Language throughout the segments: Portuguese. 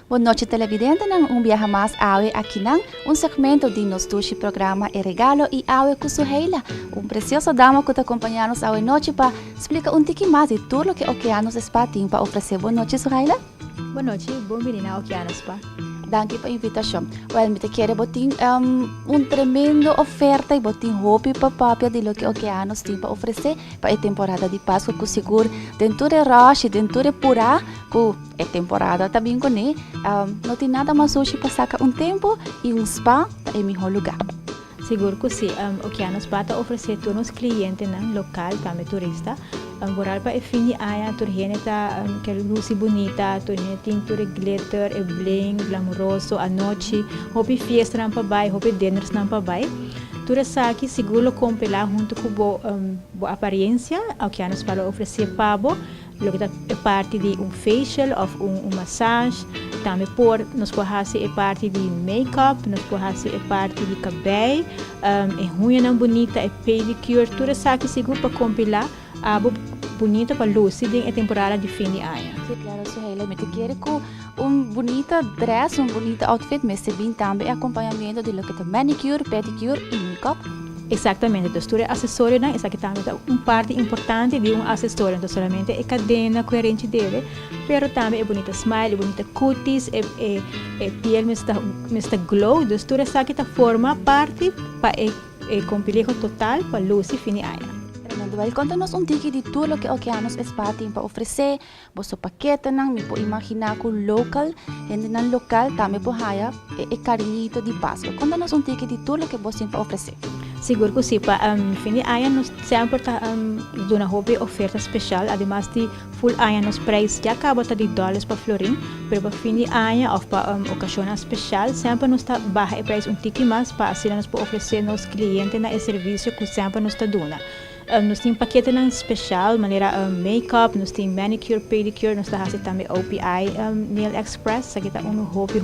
Boa noite, televidente ng Viaja Más Awe aqui ng um segmento de nosso programa E Regalo e Awe com Suheila, precioso dama que te acompanha-nos awe noite para explicar tiki mais de tudo que Okeanos Spa tem para oferecer. Boa noite, Suheila. Boa noite, bem-vinda ao Okeanos Spa. Danke pela invitação. Well, me te quero botin tremendo oferta e botin hobby papapia de lo que Okeanos tem para oferecer para a temporada de Páscoa, que seguro dentro de rush, dentro de pura, que é temporada também com né. Não tem nada mais hoje para sacar tempo e spa é o melhor lugar. Seguro que sim, Okeanos Spa está oferecendo para os clientes local, também turista. Boral para fini aya turhene ta que luz bonita, turhene tintura glitter, e bling, glamouroso, a noite, hopi fiesta não para bai, hopi dinners não para bai. Tura saki seguro compilar junto com bo aparência, Okeanos para oferecer pabo, lo que é parte de facial ou massage, também por nos porrasse é parte de make-up, nos porrasse é parte de cabelo, é unha não bonita, é pedicure, tura saki seguro para compilar abo bonita para luz em temporada de fim de ano. Sim, claro, Suheila, me te quero com bonita dress, bonita outfit, mas também também acompanhamento de lo que é manicure, pedicure e make-up. Exatamente, então, o acessório é exatamente parte importante de acessório, não somente a cadena coerente dele, mas também é bonita smile, bonita cutis, é pele está glow, então, essa forma parte para o completo total para luz e fim de ano. Conta-nos tiki de tudo que Okeanos Spa tem para oferecer. Você paquete não me pode imaginar que local, gente não local também pode haya carinho de Páscoa. Conta-nos tiki de tudo que você tem para oferecer. Seguro que sim, para fim de ano nós sempre dando uma oferta especial, además de full ano nos preços já acaba de dólares para florim, mas para fim de ano ou para ocasião especial sempre nos está baixa o preço tiki mais para assim nós podemos oferecer aos clientes na serviço que sempre nos está dando. Nós temos paquete especial, maneira make-up, nós temos manicure, pedicure, nós temos também OPI Nail Express, aqui está hobby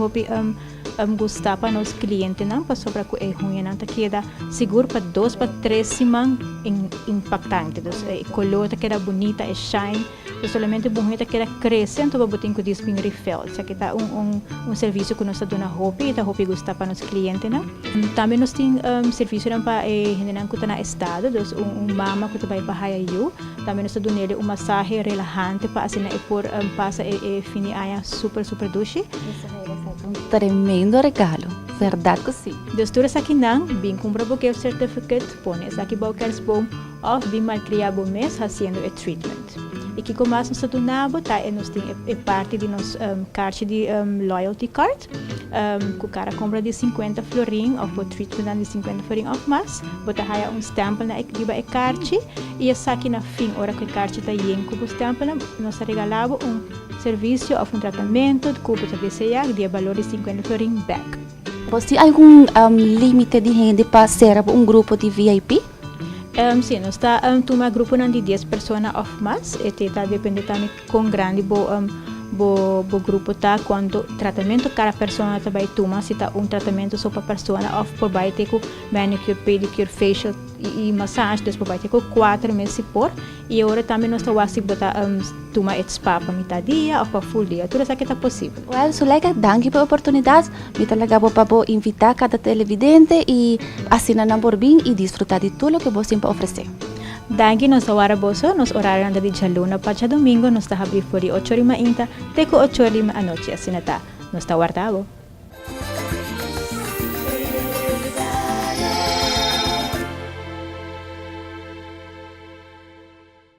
gostar para os clientes, para sobre que é ruim, não queda seguro para 2 para 3 semanas impactante, então a color queda bonita, é shine, solamente bonita queda crescente para botar com disping refill, aqui está serviço que nós está dando hobby, e hobby gostar para os clientes, também nós temos serviço para gente que está no estado, então mama que vai para Hayayu, também nós damos nele massagem relajante para assim por passa fim de ano super duche. Tremendo regalo, verdade que sim. Deus tudo aqui não, bem compra porque o certificate põe aqui balcãs bom, ou bem malcriado mês fazendo o treatment. E que como nós estamos nabo, tá nós tem parte de nos card de loyalty card, que o cara compra de 50 florim ou por treatment de 50 florim ou mais, bota aí stamp na equipa e card e essa aqui na fim hora que o card está indo com o stamp nós regalamos serviço ou tratamento de cubo de desejar de valor de 50 florim back. Você algum limite de gente para ser grupo de VIP? Sim, nós estamos um grupo de 10 pessoas ou mais, e depende também com grande bo grupo tá quando tratamento cada pessoa vai tomar se tá tratamento só para pessoa ou por vai ter com manicure, pedicure, facial e massagem, depois vai ter com 4 meses por e agora também nós estamos assim botar tomar spa para metade dia ou para full dia, tudo isso que tá possível. Well, Suleika, danke pela oportunidade, me talaga para invitar cada televidente e assinar na Borbin e desfrutar de tudo que você tem oferecer. Danke nos awara boso, nos horário anda de jaluna para domingo, nos está abrir por 8 da manhã, até 8 da noite, assim está, nos está guardado.